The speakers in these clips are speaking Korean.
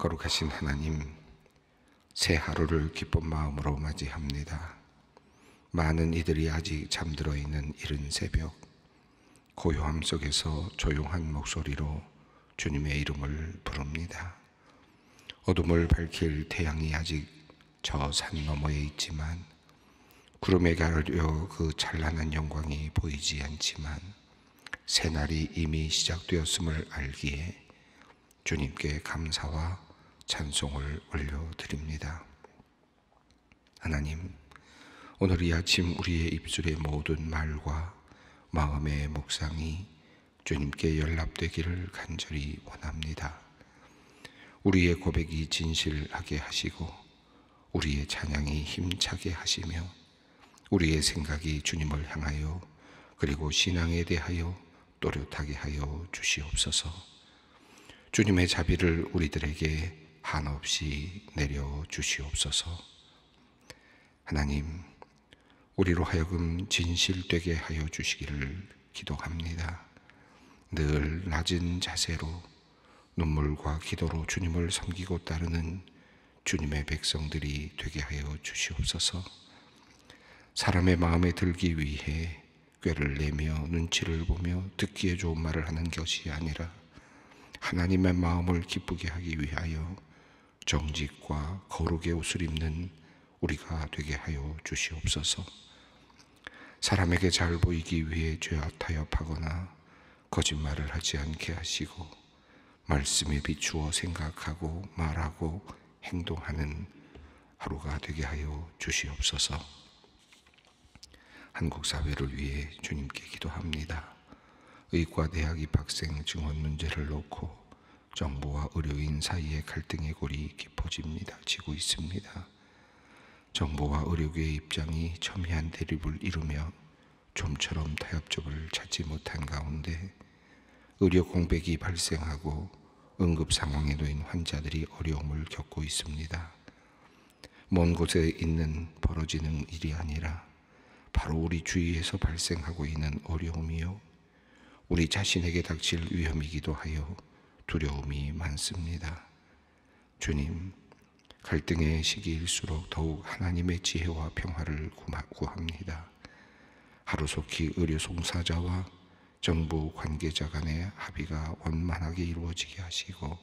거룩하신 하나님, 새 하루를 기쁜 마음으로 맞이합니다. 많은 이들이 아직 잠들어 있는 이른 새벽, 고요함 속에서 조용한 목소리로 주님의 이름을 부릅니다. 어둠을 밝힐 태양이 아직 저 산 너머에 있지만, 구름에 가려 그 찬란한 영광이 보이지 않지만, 새날이 이미 시작되었음을 알기에 주님께 감사와 찬송을 올려드립니다. 하나님, 오늘 이 아침 우리의 입술의 모든 말과 마음의 묵상이 주님께 연락되기를 간절히 원합니다. 우리의 고백이 진실하게 하시고 우리의 찬양이 힘차게 하시며 우리의 생각이 주님을 향하여 그리고 신앙에 대하여 또렷하게 하여 주시옵소서. 주님의 자비를 우리들에게 한없이 내려 주시옵소서. 하나님, 우리로 하여금 진실되게 하여 주시기를 기도합니다. 늘 낮은 자세로 눈물과 기도로 주님을 섬기고 따르는 주님의 백성들이 되게 하여 주시옵소서. 사람의 마음에 들기 위해 꾀를 내며 눈치를 보며 듣기에 좋은 말을 하는 것이 아니라 하나님의 마음을 기쁘게 하기 위하여 정직과 거룩의 옷을 입는 우리가 되게 하여 주시옵소서. 사람에게 잘 보이기 위해 죄와 타협하거나 거짓말을 하지 않게 하시고 말씀에 비추어 생각하고 말하고 행동하는 하루가 되게 하여 주시옵소서. 한국 사회를 위해 주님께 기도합니다. 의과대학 입학생 증원 문제를 놓고 정부와 의료인 사이의 갈등의 골이 깊어지고 있습니다. 정부와 의료계의 입장이 첨예한 대립을 이루며 좀처럼 타협점을 찾지 못한 가운데 의료 공백이 발생하고 응급 상황에 놓인 환자들이 어려움을 겪고 있습니다. 먼 곳에 있는 벌어지는 일이 아니라 바로 우리 주위에서 발생하고 있는 어려움이요, 우리 자신에게 닥칠 위험이기도 하여 두려움이 많습니다. 주님, 갈등의 시기일수록 더욱 하나님의 지혜와 평화를 구합니다. 하루속히 의료 종사자와 정부 관계자 간의 합의가 원만하게 이루어지게 하시고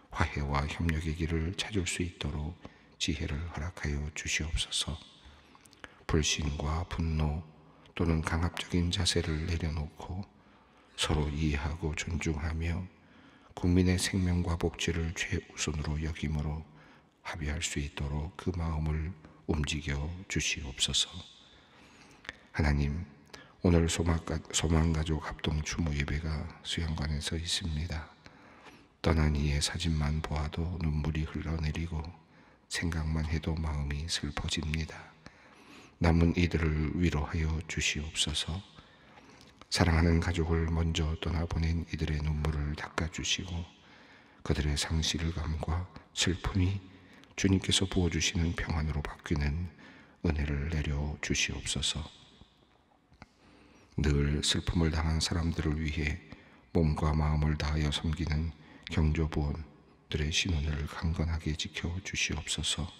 화해와 협력의 길을 찾을 수 있도록 지혜를 허락하여 주시옵소서. 불신과 분노 또는 강압적인 자세를 내려놓고 서로 이해하고 존중하며 국민의 생명과 복지를 최우선으로 여김으로 합의할 수 있도록 그 마음을 움직여 주시옵소서. 하나님, 오늘 소망가족 합동 추모 예배가 수양관에서 있습니다. 떠난 이의 사진만 보아도 눈물이 흘러내리고 생각만 해도 마음이 슬퍼집니다. 남은 이들을 위로하여 주시옵소서. 사랑하는 가족을 먼저 떠나보낸 이들의 눈물을 닦아주시고 그들의 상실감과 슬픔이 주님께서 부어주시는 평안으로 바뀌는 은혜를 내려 주시옵소서. 늘 슬픔을 당한 사람들을 위해 몸과 마음을 다하여 섬기는 경조부원들의 신원을 강건하게 지켜 주시옵소서.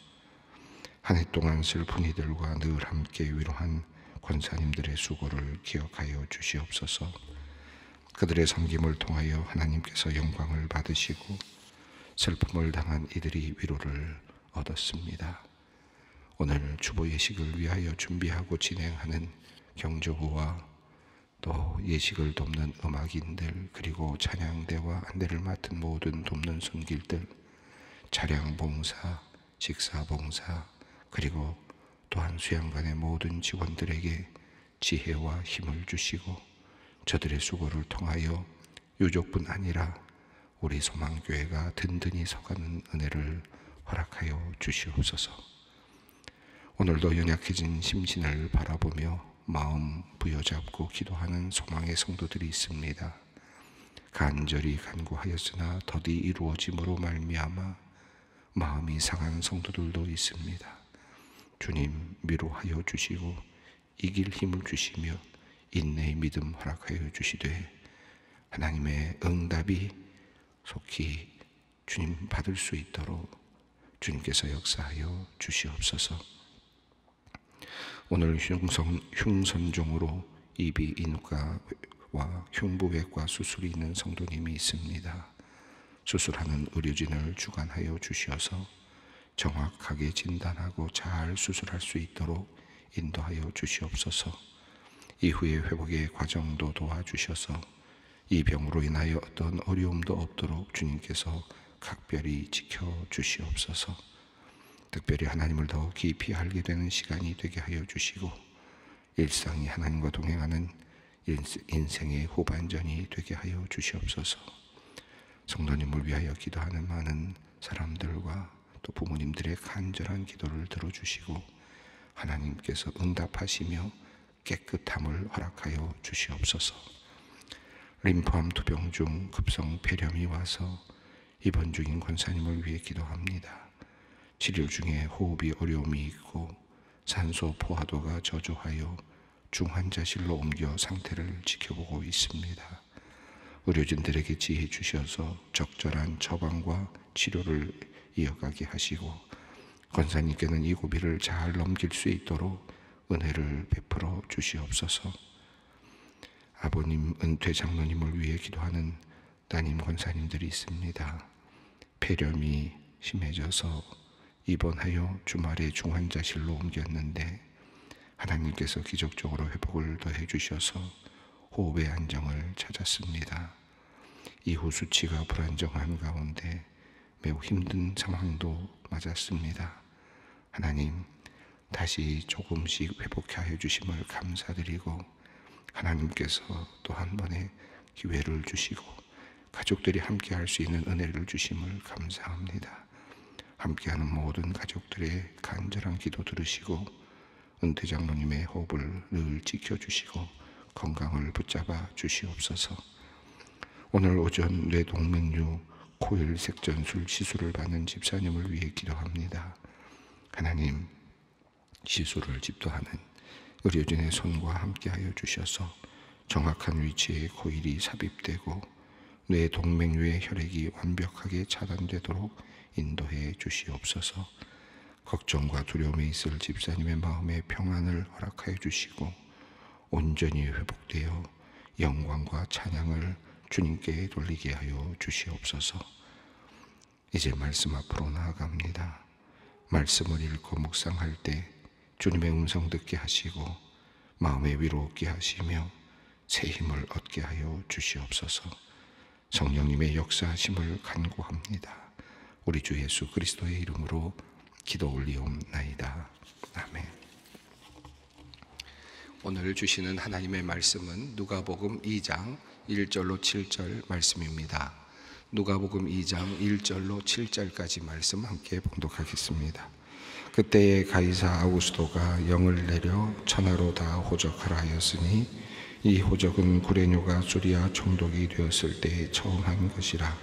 한 해 동안 슬픈 이들과 늘 함께 위로한 권사님들의 수고를 기억하여 주시옵소서. 그들의 섬김을 통하여 하나님께서 영광을 받으시고 슬픔을 당한 이들이 위로를 얻었습니다. 오늘 주보 예식을 위하여 준비하고 진행하는 경조부와 또 예식을 돕는 음악인들, 그리고 찬양대와 안내를 맡은 모든 돕는 손길들, 차량 봉사, 식사 봉사, 그리고 또한 수양관의 모든 직원들에게 지혜와 힘을 주시고 저들의 수고를 통하여 유족뿐 아니라 우리 소망교회가 든든히 서가는 은혜를 허락하여 주시옵소서. 오늘도 연약해진 심신을 바라보며 마음 부여잡고 기도하는 소망의 성도들이 있습니다. 간절히 간구하였으나 더디 이루어짐으로 말미암아 마음이 상한 성도들도 있습니다. 주님, 위로하여 주시고 이길 힘을 주시며 인내의 믿음 허락하여 주시되 하나님의 응답이 속히 주님 받을 수 있도록 주님께서 역사하여 주시옵소서. 오늘 흉선종으로 이비 인후과와 흉부외과 수술이 있는 성도님이 있습니다. 수술하는 의료진을 주관하여 주시어서 정확하게 진단하고 잘 수술할 수 있도록 인도하여 주시옵소서. 이후의 회복의 과정도 도와주셔서 이 병으로 인하여 어떤 어려움도 없도록 주님께서 각별히 지켜주시옵소서. 특별히 하나님을 더 깊이 알게 되는 시간이 되게 하여 주시고 일상이 하나님과 동행하는 인생의 후반전이 되게 하여 주시옵소서. 성도님을 위하여 기도하는 많은 사람들과 또 부모님들의 간절한 기도를 들어주시고 하나님께서 응답하시며 깨끗함을 허락하여 주시옵소서. 림프암 투병 중 급성 폐렴이 와서 입원 중인 권사님을 위해 기도합니다. 치료 중에 호흡이 어려움이 있고 산소 포화도가 저조하여 중환자실로 옮겨 상태를 지켜보고 있습니다. 의료진들에게 지혜 주셔서 적절한 처방과 치료를 이어가게 하시고 권사님께는 이 고비를 잘 넘길 수 있도록 은혜를 베풀어 주시옵소서. 아버님 은퇴 장로님을 위해 기도하는 따님 권사님들이 있습니다. 폐렴이 심해져서 입원하여 주말에 중환자실로 옮겼는데 하나님께서 기적적으로 회복을 더해 주셔서 호흡의 안정을 찾았습니다. 이후 수치가 불안정한 가운데 매우 힘든 상황도 맞았습니다. 하나님 다시 조금씩 회복하여 주심을 감사드리고 하나님께서 또 한 번의 기회를 주시고 가족들이 함께 할 수 있는 은혜를 주심을 감사합니다. 함께하는 모든 가족들의 간절한 기도 들으시고 은퇴 장로님의 호흡을 늘 지켜주시고 건강을 붙잡아 주시옵소서. 오늘 오전 뇌동맥류 코일 색전술 시술을 받는 집사님을 위해 기도합니다. 하나님 시술을 집도하는 의료진의 손과 함께하여 주셔서 정확한 위치에 코일이 삽입되고 뇌동맥류의 혈액이 완벽하게 차단되도록 인도해 주시옵소서. 걱정과 두려움에 있을 집사님의 마음의 평안을 허락하여 주시고 온전히 회복되어 영광과 찬양을 주님께 돌리게 하여 주시옵소서. 이제 말씀 앞으로 나아갑니다. 말씀을 읽고 묵상할 때 주님의 음성 듣게 하시고 마음의 위로 얻게 하시며 새 힘을 얻게 하여 주시옵소서. 성령님의 역사하심을 간구합니다. 우리 주 예수 그리스도의 이름으로 기도 올리옵나이다. 아멘. 오늘 주시는 하나님의 말씀은 누가복음 2장 1절로 7절 말씀입니다. 누가복음 2장 1절로 7절까지 말씀 함께 봉독하겠습니다. 그때에 가이사 아우구스도가 영을 내려 천하로 다 호적하라 하였으니 이 호적은 구레뇨가 수리아 총독이 되었을 때 처음 한 것이라.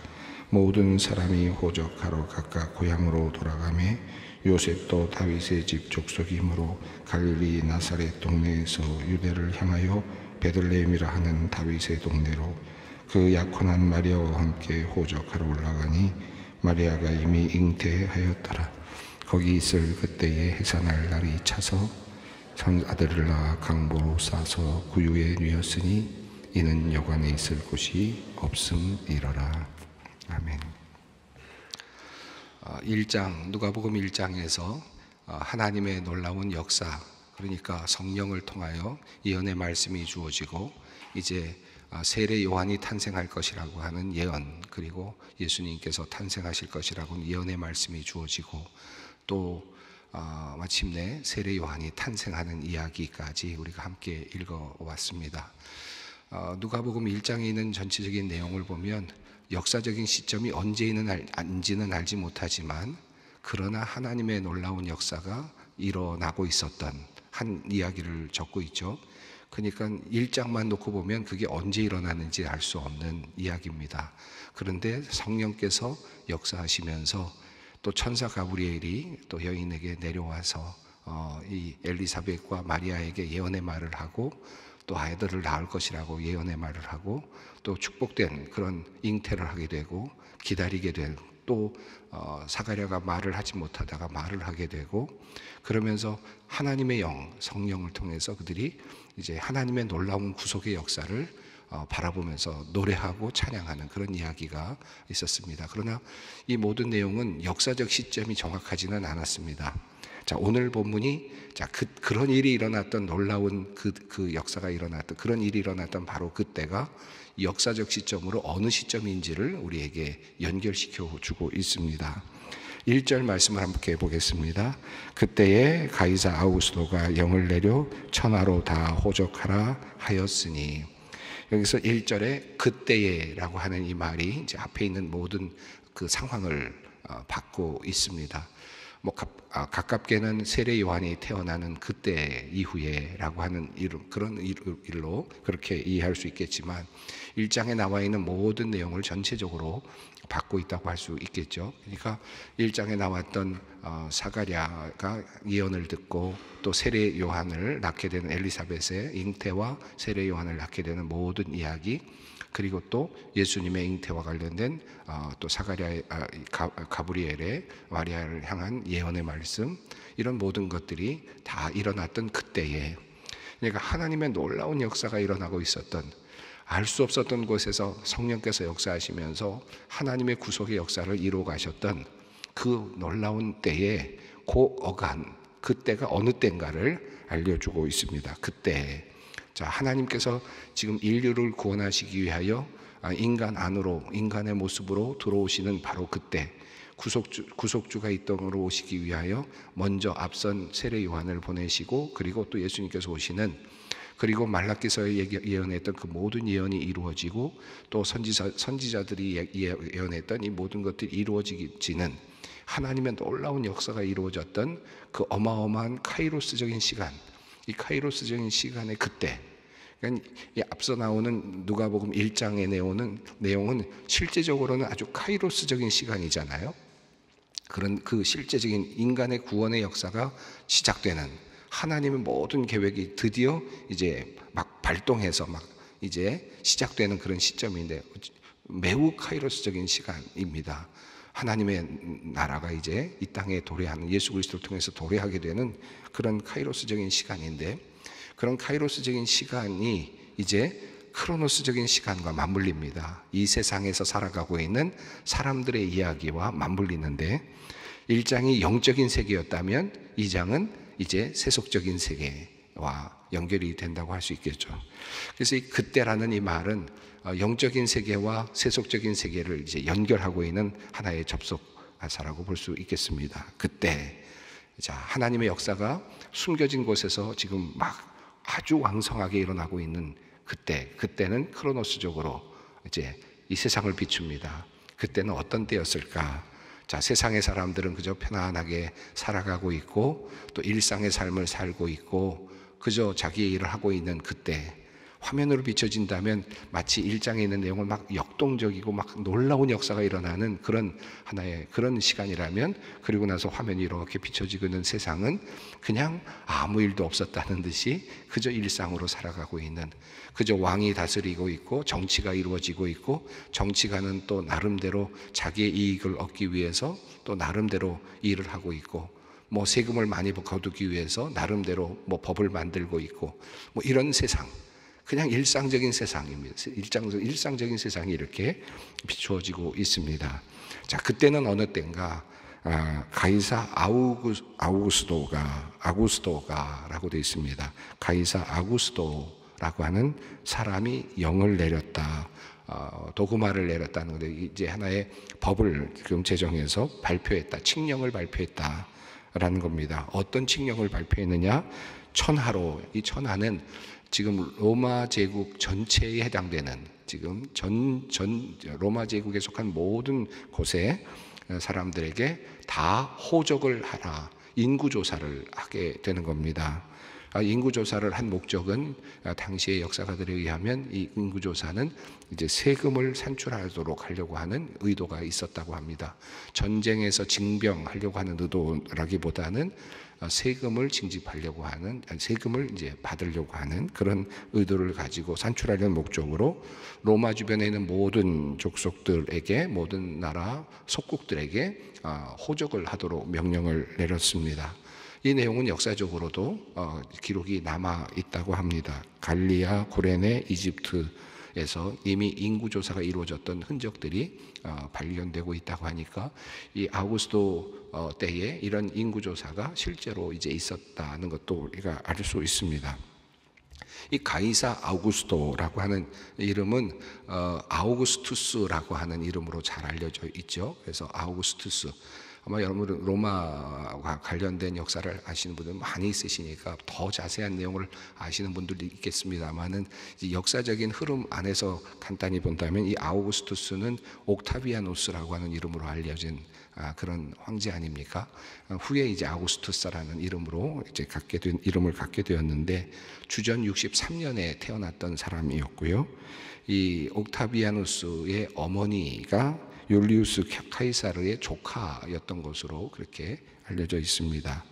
모든 사람이 호적하러 각각 고향으로 돌아가매 요셉도 다윗의 집 족속이므로 갈릴리 나사렛 동네에서 유대를 향하여 베들레헴이라 하는 다윗의 동네로 그 약혼한 마리아와 함께 호적하러 올라가니 마리아가 이미 잉태하였더라. 거기 있을 그때에 해산할 날이 차서 아들을 낳아 강보로 싸서 구유에 누였으니 이는 여관에 있을 곳이 없음이러라. 아멘. 1장 누가복음 1장에서 하나님의 놀라운 역사, 그러니까 성령을 통하여 예언의 말씀이 주어지고 이제 세례 요한이 탄생할 것이라고 하는 예언, 그리고 예수님께서 탄생하실 것이라고 하는 예언의 말씀이 주어지고 또 마침내 세례 요한이 탄생하는 이야기까지 우리가 함께 읽어왔습니다. 누가복음 1장에 있는 전체적인 내용을 보면 역사적인 시점이 언제인지는 알지 못하지만 그러나 하나님의 놀라운 역사가 일어나고 있었던 한 이야기를 적고 있죠. 그러니까 1장만 놓고 보면 그게 언제 일어났는지 알 수 없는 이야기입니다. 그런데 성령께서 역사하시면서 또 천사 가브리엘이 또 여인에게 내려와서 이 엘리사벳과 마리아에게 예언의 말을 하고 또 아이들을 낳을 것이라고 예언의 말을 하고 또 축복된 그런 잉태를 하게 되고 기다리게 된 또 사가랴가 말을 하지 못하다가 말을 하게 되고, 그러면서 하나님의 영, 성령을 통해서 그들이 이제 하나님의 놀라운 구속의 역사를 바라보면서 노래하고 찬양하는 그런 이야기가 있었습니다. 그러나 이 모든 내용은 역사적 시점이 정확하지는 않았습니다. 자, 오늘 본문이 그런 일이 일어났던, 놀라운 그 역사가 일어났던, 그런 일이 일어났던 바로 그때가 역사적 시점으로 어느 시점인지를 우리에게 연결시켜 주고 있습니다. 1절 말씀을 함께 보겠습니다. 그때에 가이사 아우구스도가 영을 내려 천하로 다 호적하라 하였으니, 여기서 1절에 그때에라고 하는 이 말이 이제 앞에 있는 모든 그 상황을 받고 있습니다. 가깝게는 세례 요한이 태어나는 그때 이후에라고 하는 그런 일로 그렇게 이해할 수 있겠지만, 1장에 나와 있는 모든 내용을 전체적으로 받고 있다고 할 수 있겠죠. 그러니까 1장에 나왔던 사가랴가 예언을 듣고 또 세례 요한을 낳게 되는 엘리사벳의 잉태와 세례 요한을 낳게 되는 모든 이야기, 그리고 또 예수님의 잉태와 관련된 또 사가랴의 가브리엘의 마리아를 향한 예언의 말씀, 이런 모든 것들이 다 일어났던 그때에, 그러니까 하나님의 놀라운 역사가 일어나고 있었던, 알 수 없었던 곳에서 성령께서 역사하시면서 하나님의 구속의 역사를 이루어 가셨던 그 놀라운 때에 어간, 그때가 어느 때인가를 알려주고 있습니다. 그때, 자, 하나님께서 지금 인류를 구원하시기 위하여 인간 안으로, 인간의 모습으로 들어오시는 바로 그때, 구속주가 이 땅으로 오시기 위하여 먼저 앞선 세례 요한을 보내시고, 그리고 또 예수님께서 오시는, 그리고 말라기서에 예언했던 그 모든 예언이 이루어지고, 또 선지자들이 예언했던 이 모든 것들이 이루어지는 하나님의 놀라운 역사가 이루어졌던 그 어마어마한 카이로스적인 시간, 이 카이로스적인 시간의 그때, 그러니까 이 앞서 나오는 누가복음 1장에 내용은 실제적으로는 아주 카이로스적인 시간이잖아요. 그런 그 실제적인 인간의 구원의 역사가 시작되는, 하나님의 모든 계획이 드디어 이제 막 발동해서 막 이제 시작되는 그런 시점인데, 매우 카이로스적인 시간입니다. 하나님의 나라가 이제 이 땅에 도래하는, 예수 그리스도를 통해서 도래하게 되는 그런 카이로스적인 시간인데, 그런 카이로스적인 시간이 이제 크로노스적인 시간과 맞물립니다. 이 세상에서 살아가고 있는 사람들의 이야기와 맞물리는데, 1장이 영적인 세계였다면 2장은 이제 세속적인 세계와 연결이 된다고 할 수 있겠죠. 그래서 이 그때라는 이 말은 영적인 세계와 세속적인 세계를 이제 연결하고 있는 하나의 접속사라고 볼 수 있겠습니다. 그때, 자, 하나님의 역사가 숨겨진 곳에서 지금 막 아주 왕성하게 일어나고 있는 그때는 크로노스적으로 이제 이 세상을 비춥니다. 그때는 어떤 때였을까? 자, 세상의 사람들은 그저 편안하게 살아가고 있고 또 일상의 삶을 살고 있고 그저 자기의 일을 하고 있는 그때, 화면으로 비춰진다면 마치 1장에 있는 내용은 막 역동적이고 막 놀라운 역사가 일어나는 그런 하나의 그런 시간이라면, 그리고 나서 화면이 이렇게 비춰지고 있는 세상은 그냥 아무 일도 없었다는 듯이 그저 일상으로 살아가고 있는, 그저 왕이 다스리고 있고 정치가 이루어지고 있고, 정치가는 또 나름대로 자기의 이익을 얻기 위해서 또 나름대로 일을 하고 있고, 뭐 세금을 많이 거두기 위해서 나름대로 뭐 법을 만들고 있고, 뭐 이런 세상, 그냥 일상적인 세상입니다. 일상적인 세상이 이렇게 비추어지고 있습니다. 자, 그때는 어느 때인가? 가이사 아구스도가라고 되어 있습니다. 가이사 아구스도라고 하는 사람이 영을 내렸다, 도구마를 내렸다는 건데, 이제 하나의 법을 지금 제정해서 발표했다, 칙령을 발표했다라는 겁니다. 어떤 칙령을 발표했느냐? 천하로, 이 천하는 지금 로마 제국 전체에 해당되는, 지금 로마 제국에 속한 모든 곳에 사람들에게 다 호적을 하라, 인구조사를 하게 되는 겁니다. 인구조사를 한 목적은 당시의 역사가들에 의하면 이 인구조사는 이제 세금을 산출하도록 하려고 하는 의도가 있었다고 합니다. 전쟁에서 징병하려고 하는 의도라기보다는 세금을 징집하려고 하는, 세금을 이제 받으려고 하는 그런 의도를 가지고 산출하려는 목적으로 로마 주변에 있는 모든 족속들에게, 모든 나라 속국들에게 호적을 하도록 명령을 내렸습니다. 이 내용은 역사적으로도 기록이 남아 있다고 합니다. 갈리아, 구레네, 이집트에서 이미 인구조사가 이루어졌던 흔적들이 발견되고 있다고 하니까 이 아우구스도 때에 이런 인구조사가 실제로 이제 있었다는 것도 우리가 알 수 있습니다. 이 가이사 아우구스토라고 하는 이름은 아우구스투스라고 하는 이름으로 잘 알려져 있죠. 그래서 아우구스투스, 아마 여러분은 로마와 관련된 역사를 아시는 분들은 많이 있으시니까 더 자세한 내용을 아시는 분들도 있겠습니다만은 역사적인 흐름 안에서 간단히 본다면 이 아우구스투스는 옥타비아누스라고 하는 이름으로 알려진 그런 황제 아닙니까? 후에 이제 아우구스투스라는 이름으로 이제 이름을 갖게 되었는데 주전 63년에 태어났던 사람이었고요. 이 옥타비아누스의 어머니가 율리우스 카이사르의 조카였던 것으로 그렇게 알려져 있습니다.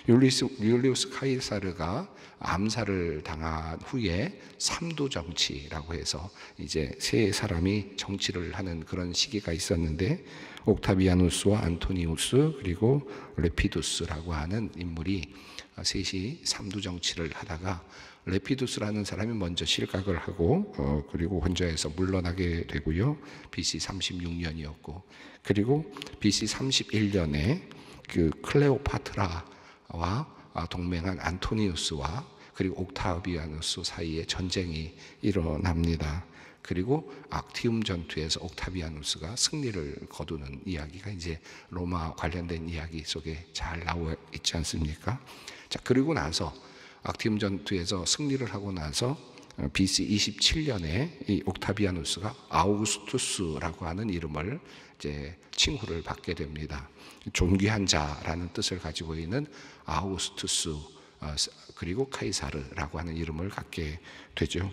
율리우스 카이사르가 암살을 당한 후에 삼도 정치라고 해서 이제 세 사람이 정치를 하는 그런 시기가 있었는데 옥타비아누스와 안토니우스 그리고 레피두스라고 하는 인물이 셋이 삼도 정치를 하다가 레피두스라는 사람이 먼저 실각을 하고 그리고 혼자해서 물러나게 되고요. BC 36년이었고 그리고 BC 31년에 그 클레오파트라와 동맹한 안토니우스와 그리고 옥타비아누스 사이에 전쟁이 일어납니다. 그리고 악티움 전투에서 옥타비아누스가 승리를 거두는 이야기가 이제 로마 관련된 이야기 속에 잘 나와 있지 않습니까? 자, 그리고 나서 악티움 전투에서 승리를 하고 나서 BC 27년에 이 옥타비아누스가 아우구스투스라고 하는 이름을 이제 칭호를 받게 됩니다. 존귀한 자라는 뜻을 가지고 있는 아우구스투스 그리고 카이사르라고 하는 이름을 갖게 되죠.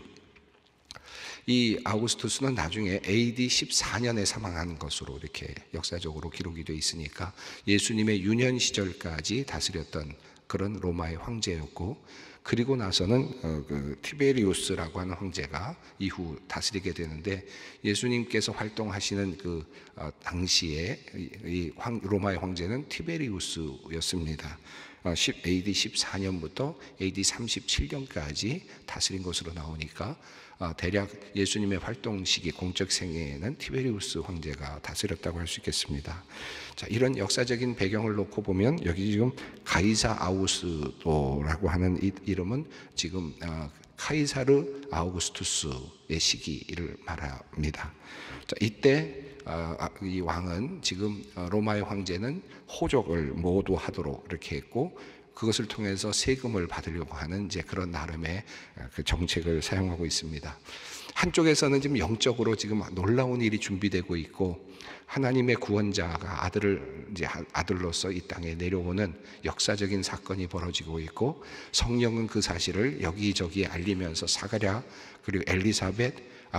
이 아우구스투스는 나중에 AD 14년에 사망한 것으로 이렇게 역사적으로 기록이 되어 있으니까 예수님의 유년 시절까지 다스렸던 그런 로마의 황제였고 그리고 나서는 그 티베리우스라고 하는 황제가 이후 다스리게 되는데 예수님께서 활동하시는 그 당시에 이 로마의 황제는 티베리우스였습니다. AD 14년부터 AD 37년까지 다스린 것으로 나오니까 대략 예수님의 활동 시기 공적 생애에는 티베리우스 황제가 다스렸다고 할 수 있겠습니다. 자, 이런 역사적인 배경을 놓고 보면 여기 지금 가이사 아우구스토라고 하는 이 이름은 지금 카이사르 아우구스투스의 시기를 말합니다. 자, 이때 이 왕은 지금 로마의 황제는 호적을 모두 하도록 이렇게 했고 그것을 통해서 세금을 받으려고 하는 이제 그런 나름의 그 정책을 사용하고 있습니다. 한쪽에서는 지금 영적으로 지금 놀라운 일이 준비되고 있고 하나님의 구원자가 아들로서 이 땅에 내려오는 역사적인 사건이 벌어지고 있고 성령은 그 사실을 여기저기 알리면서 사가랴 그리고 엘리사벳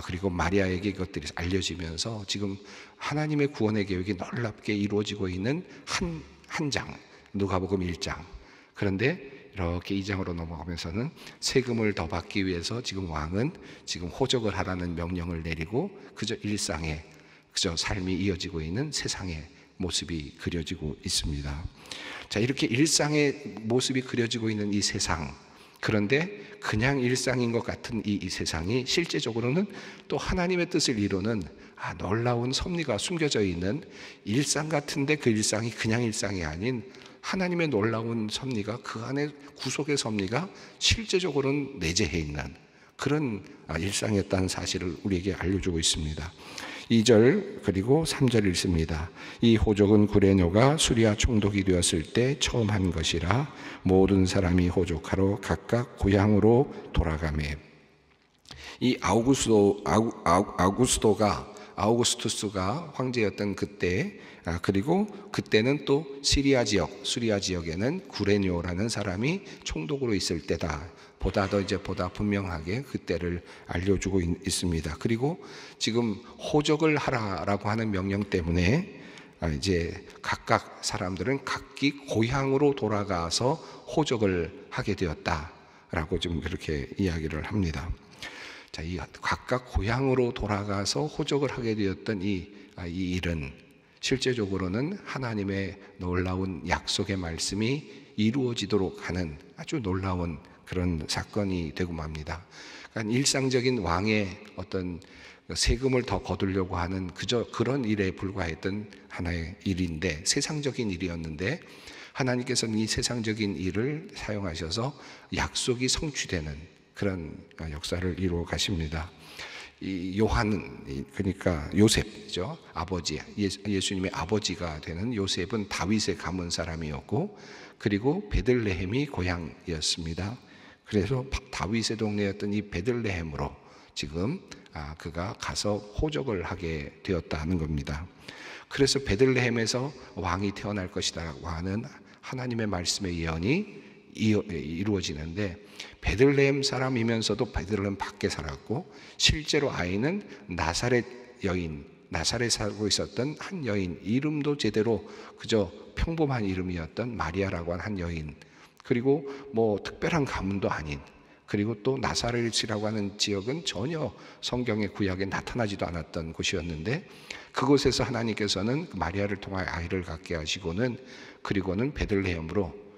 그리고 마리아에게 이것들이 알려지면서 지금 하나님의 구원의 계획이 놀랍게 이루어지고 있는 한 장, 누가복음 1장. 그런데 이렇게 2장으로 넘어가면서는 세금을 더 받기 위해서 지금 왕은 지금 호적을 하라는 명령을 내리고 그저 일상에 그저 삶이 이어지고 있는 세상의 모습이 그려지고 있습니다. 자, 이렇게 일상의 모습이 그려지고 있는 이 세상, 그런데 그냥 일상인 것 같은 이 세상이 실제적으로는 또 하나님의 뜻을 이루는 놀라운 섭리가 숨겨져 있는 일상 같은데 그 일상이 그냥 일상이 아닌 하나님의 놀라운 섭리가 그 안에 구속의 섭리가 실제적으로는 내재해 있는 그런 일상이었다는 사실을 우리에게 알려주고 있습니다. 2절 그리고 3절 읽습니다. 이 호적은 구레뇨가 수리아 총독이 되었을 때 처음 한 것이라 모든 사람이 호적하러 각각 고향으로 돌아가매. 이 아우구스투스가 황제였던 그때 그리고 그때는 또 수리아 지역에는 구레뇨라는 사람이 총독으로 있을 때다. 보다 분명하게 그때를 알려주고 있습니다. 그리고 지금 호적을 하라라고 하는 명령 때문에 이제 각각 사람들은 각기 고향으로 돌아가서 호적을 하게 되었다라고 좀 그렇게 이야기를 합니다. 자, 이 각각 고향으로 돌아가서 호적을 하게 되었던 이 일은 실제적으로는 하나님의 놀라운 약속의 말씀이 이루어지도록 하는 아주 놀라운 그런 사건이 되고 맙니다. 그러니까 일상적인 왕의 어떤 세금을 더 거두려고 하는 그저 그런 일에 불과했던 하나의 일인데, 세상적인 일이었는데 하나님께서는 이 세상적인 일을 사용하셔서 약속이 성취되는 그런 역사를 이루어 가십니다. 이 요한, 그러니까 요셉이죠. 아버지, 예수님의 아버지가 되는 요셉은 다윗의 가문 사람이었고, 그리고 베들레헴이 고향이었습니다. 그래서 다윗의 동네였던 이 베들레헴으로 지금 그가 가서 호적을 하게 되었다는 겁니다. 그래서 베들레헴에서 왕이 태어날 것이라고 하는 하나님의 말씀의 예언이 이루어지는데, 베들레헴 사람이면서도 베들레헴 밖에 살았고, 실제로 아이는 나사렛 여인, 나사렛에 살고 있었던 한 여인, 이름도 제대로 그저 평범한 이름이었던 마리아라고 하는 한 여인, 그리고 뭐 특별한 가문도 아닌, 그리고 또 나사렛이라고 하는 지역은 전혀 성경의 구약에 나타나지도 않았던 곳이었는데, 그곳에서 하나님께서는 마리아를 통하여 아이를 갖게 하시고는, 그리고는 베들레헴으로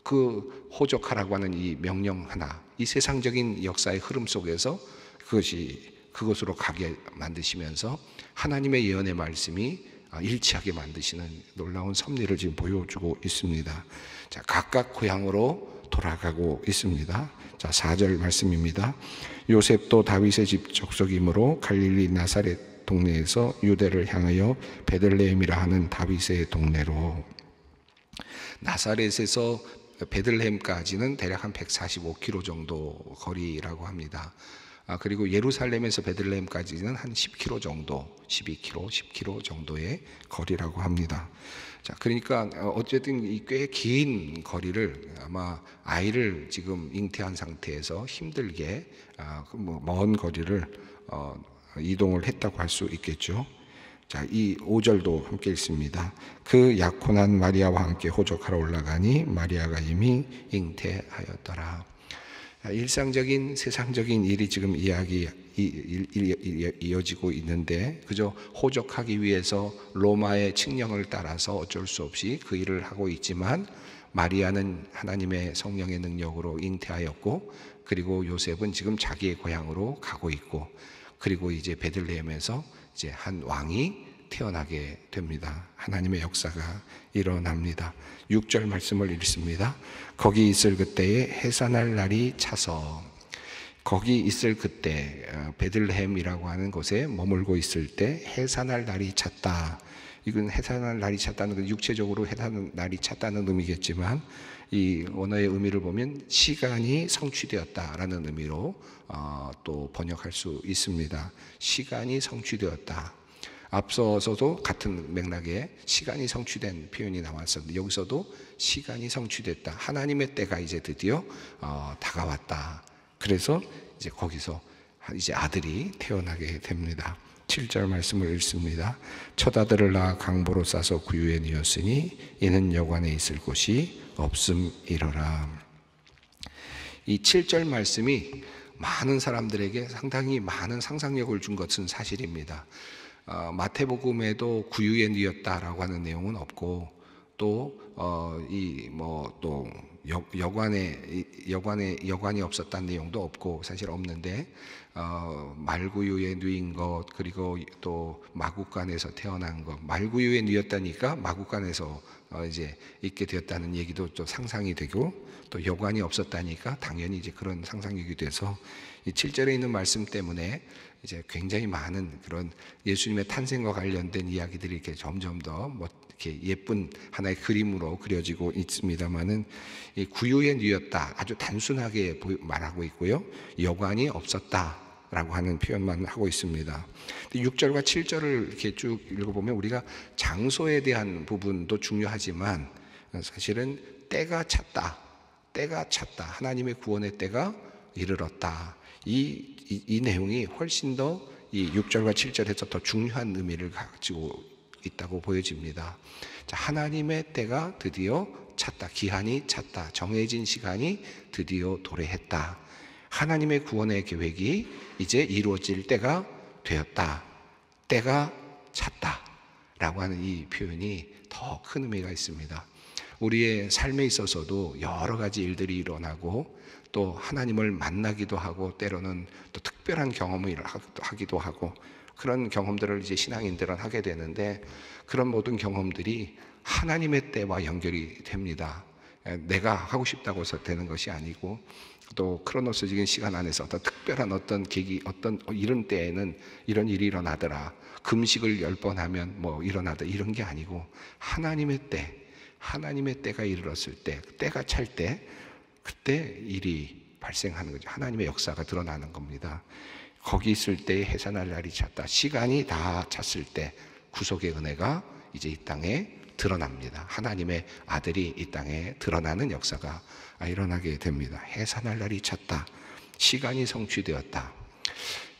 그 호적하라고 하는 이 명령 하나, 이 세상적인 역사의 흐름 속에서 그것으로 가게 만드시면서 하나님의 예언의 말씀이 일치하게 만드시는 놀라운 섭리를 지금 보여주고 있습니다. 자, 각각 고향으로 돌아가고 있습니다. 자, 4절 말씀입니다. 요셉도 다윗의 집 족속이므로 갈릴리 나사렛 동네에서 유대를 향하여 베들레헴이라 하는 다윗의 동네로. 나사렛에서 베들레헴까지는 대략 한 145km 정도 거리라고 합니다. 그리고 예루살렘에서 베들레헴까지는 한 10km 정도, 12km, 10km 정도의 거리라고 합니다. 자, 그러니까 어쨌든 이 꽤 긴 거리를 아마 아이를 지금 잉태한 상태에서 힘들게 먼 거리를 이동을 했다고 할 수 있겠죠. 자, 이 5절도 함께 읽습니다. 그 약혼한 마리아와 함께 호적하러 올라가니 마리아가 이미 잉태하였더라. 일상적인 세상적인 일이 지금 이어지고 있는데, 그저 호적하기 위해서 로마의 칙령을 따라서 어쩔 수 없이 그 일을 하고 있지만, 마리아는 하나님의 성령의 능력으로 잉태하였고, 그리고 요셉은 지금 자기의 고향으로 가고 있고, 그리고 이제 베들레헴에서 이제 한 왕이 태어나게 됩니다. 하나님의 역사가 일어납니다. 6절 말씀을 읽습니다. 거기 있을 그때에 해산할 날이 차서, 거기 있을 그때, 베들레헴이라고 하는 곳에 머물고 있을 때 해산할 날이 찼다. 이건 해산할 날이 찼다는 건 육체적으로 해산할 날이 찼다는 의미겠지만, 이 언어의 의미를 보면 시간이 성취되었다라는 의미로 또 번역할 수 있습니다. 시간이 성취되었다. 앞서서도 같은 맥락에 시간이 성취된 표현이 나왔었는데, 여기서도 시간이 성취됐다. 하나님의 때가 이제 드디어 다가왔다. 그래서 이제 거기서 이제 아들이 태어나게 됩니다. 7절 말씀을 읽습니다. 첫 아들을 낳아 강보로 싸서 구유에 뉘었으니 이는 여관에 있을 곳이 없음이러라. 이 7절 말씀이 많은 사람들에게 상당히 많은 상상력을 준 것은 사실입니다. 마태복음에도 구유에 뉘었다라고 하는 내용은 없고, 또 여관이 없었다는 내용도 없고 사실 없는데, 말구유에 뉘인 것, 그리고 또 마구간에서 태어난 것, 말구유에 뉘었다니까 마구간에서 이제 있게 되었다는 얘기도 또 상상이 되고, 또 여관이 없었다니까 당연히 이제 그런 상상력이 돼서 이 7절에 있는 말씀 때문에 이제 굉장히 많은 그런 예수님의 탄생과 관련된 이야기들이 이렇게 점점 더 이렇게 예쁜 하나의 그림으로 그려지고 있습니다만은, 이 구유에 뉘었다 아주 단순하게 말하고 있고요, 여관이 없었다라고 하는 표현만 하고 있습니다. 6절과 7절을 이렇게 쭉 읽어보면 우리가 장소에 대한 부분도 중요하지만 사실은 때가 찼다, 하나님의 구원의 때가 이르렀다. 이 내용이 훨씬 더 이 6절과 7절에서 더 중요한 의미를 가지고 있다고 보여집니다. 자, 하나님의 때가 드디어 찼다. 기한이 찼다. 정해진 시간이 드디어 도래했다. 하나님의 구원의 계획이 이제 이루어질 때가 되었다. 때가 찼다. 라고 하는 이 표현이 더 큰 의미가 있습니다. 우리의 삶에 있어서도 여러 가지 일들이 일어나고 또 하나님을 만나기도 하고 때로는 또 특별한 경험을 하기도 하고 그런 경험들을 이제 신앙인들은 하게 되는데 그런 모든 경험들이 하나님의 때와 연결이 됩니다. 내가 하고 싶다고 해서 되는 것이 아니고 또 크로노스적인 시간 안에서 어떤 특별한 어떤 계기, 어떤 이런 때에는 이런 일이 일어나더라. 금식을 10번 하면 뭐 일어나더라. 이런 게 아니고 하나님의 때, 하나님의 때가 이르렀을 때, 때가 찰 때, 그때 일이 발생하는 거죠. 하나님의 역사가 드러나는 겁니다. 거기 있을 때 해산할 날이 찼다. 시간이 다 찼을 때 구속의 은혜가 이제 이 땅에 드러납니다. 하나님의 아들이 이 땅에 드러나는 역사가 일어나게 됩니다. 해산할 날이 찼다. 시간이 성취되었다.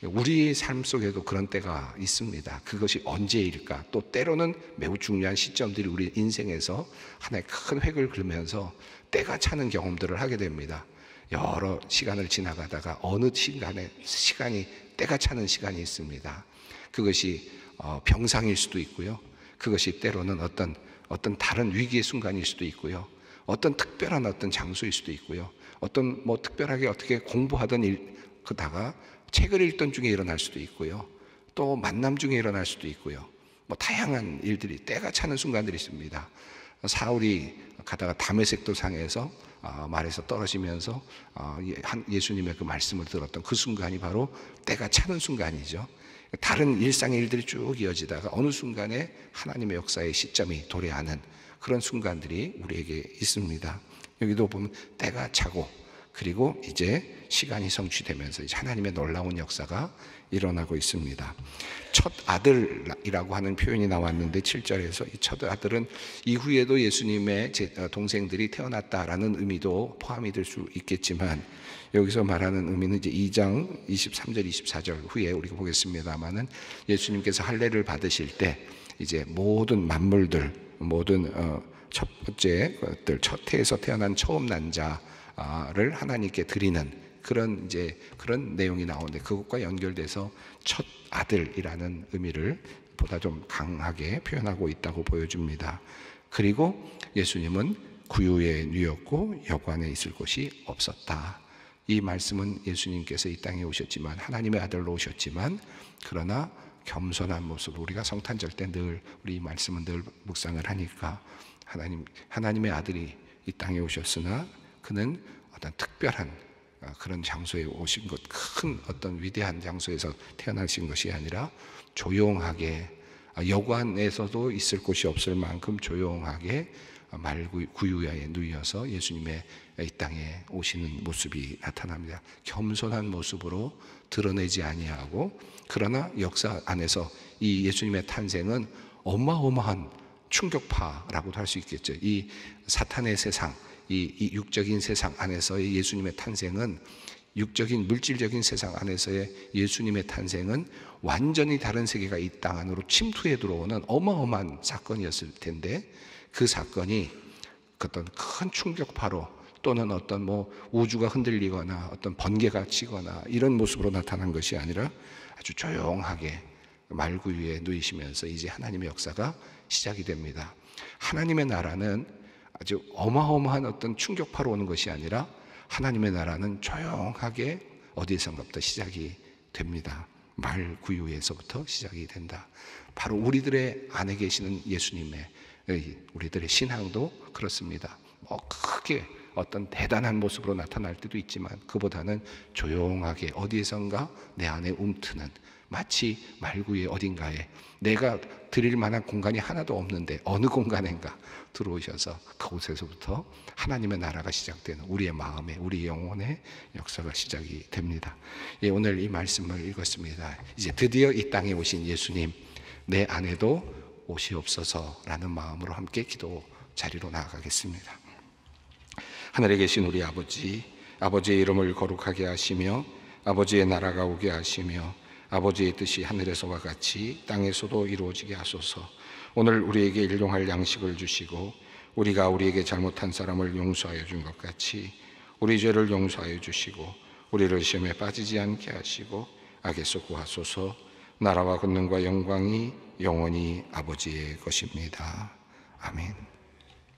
우리 삶 속에도 그런 때가 있습니다. 그것이 언제일까? 또 때로는 매우 중요한 시점들이 우리 인생에서 하나의 큰 획을 그으면서 때가 차는 경험들을 하게 됩니다. 여러 시간을 지나가다가 어느 시간이 때가 차는 시간이 있습니다. 그것이 병상일 수도 있고요. 그것이 때로는 어떤 다른 위기의 순간일 수도 있고요. 어떤 특별한 어떤 장소일 수도 있고요. 어떤 뭐 특별하게 어떻게 공부하던 그다가 책을 읽던 중에 일어날 수도 있고요. 또 만남 중에 일어날 수도 있고요. 뭐 다양한 일들이 때가 차는 순간들이 있습니다. 사울이 가다가 다메섹 도상에서 말에서 떨어지면서 예수님의 그 말씀을 들었던 그 순간이 바로 때가 차는 순간이죠. 다른 일상의 일들이 쭉 이어지다가 어느 순간에 하나님의 역사의 시점이 도래하는 그런 순간들이 우리에게 있습니다. 여기도 보면 때가 차고 그리고 이제 시간이 성취되면서 이제 하나님의 놀라운 역사가 일어나고 있습니다. 첫 아들이라고 하는 표현이 나왔는데 7절에서 이 첫 아들은 이후에도 예수님의 동생들이 태어났다라는 의미도 포함이 될 수 있겠지만 여기서 말하는 의미는 이제 2장 23절 24절 후에 우리가 보겠습니다만은 예수님께서 할례를 받으실 때 이제 모든 만물들 모든 첫 번째 것들 첫 해에서 태어난 처음 난 자를 하나님께 드리는 그런 내용이 나오는데 그것과 연결돼서 첫 아들이라는 의미를 보다 좀 강하게 표현하고 있다고 보여줍니다. 그리고 예수님은 구유에 누였고 여관에 있을 곳이 없었다. 이 말씀은 예수님께서 이 땅에 오셨지만 하나님의 아들로 오셨지만 그러나 겸손한 모습 우리가 성탄절 때 늘 우리 이 말씀은 늘 묵상을 하니까 하나님의 아들이 이 땅에 오셨으나 그는 어떤 특별한 그런 장소에 오신 것, 큰 어떤 위대한 장소에서 태어나신 것이 아니라 조용하게 여관에서도 있을 곳이 없을 만큼 조용하게 구유야에 누이어서 예수님의 이 땅에 오시는 모습이 나타납니다. 겸손한 모습으로 드러내지 아니하고 그러나 역사 안에서 이 예수님의 탄생은 어마어마한 충격파라고도 할 수 있겠죠. 이 사탄의 세상 이 육적인 세상 안에서의 예수님의 탄생은 육적인 물질적인 세상 안에서의 예수님의 탄생은 완전히 다른 세계가 이 땅 안으로 침투해 들어오는 어마어마한 사건이었을 텐데 그 사건이 어떤 큰 충격파로 또는 어떤 뭐 우주가 흔들리거나 어떤 번개가 치거나 이런 모습으로 나타난 것이 아니라 아주 조용하게 말구 위에 누이시면서 이제 하나님의 역사가 시작이 됩니다. 하나님의 나라는 아주 어마어마한 어떤 충격파로 오는 것이 아니라 하나님의 나라는 조용하게 어디에선가부터 시작이 됩니다. 말 구유에서부터 시작이 된다. 바로 우리들의 안에 계시는 예수님의 우리들의 신앙도 그렇습니다. 뭐 크게 어떤 대단한 모습으로 나타날 때도 있지만 그보다는 조용하게 어디에선가 내 안에 움트는 마치 말구의 어딘가에 내가 드릴 만한 공간이 하나도 없는데 어느 공간인가 들어오셔서 그곳에서부터 하나님의 나라가 시작되는 우리의 마음에 우리 영혼의 역사가 시작이 됩니다. 예, 오늘 이 말씀을 읽었습니다. 이제 드디어 이 땅에 오신 예수님 내 안에도 오시옵소서라는 마음으로 함께 기도 자리로 나아가겠습니다. 하늘에 계신 우리 아버지, 아버지의 이름을 거룩하게 하시며 아버지의 나라가 오게 하시며 아버지의 뜻이 하늘에서와 같이 땅에서도 이루어지게 하소서. 오늘 우리에게 일용할 양식을 주시고 우리가 우리에게 잘못한 사람을 용서하여 준 것 같이 우리 죄를 용서하여 주시고 우리를 시험에 빠지지 않게 하시고 악에서 구하소서. 나라와 권능과 영광이 영원히 아버지의 것입니다. 아멘.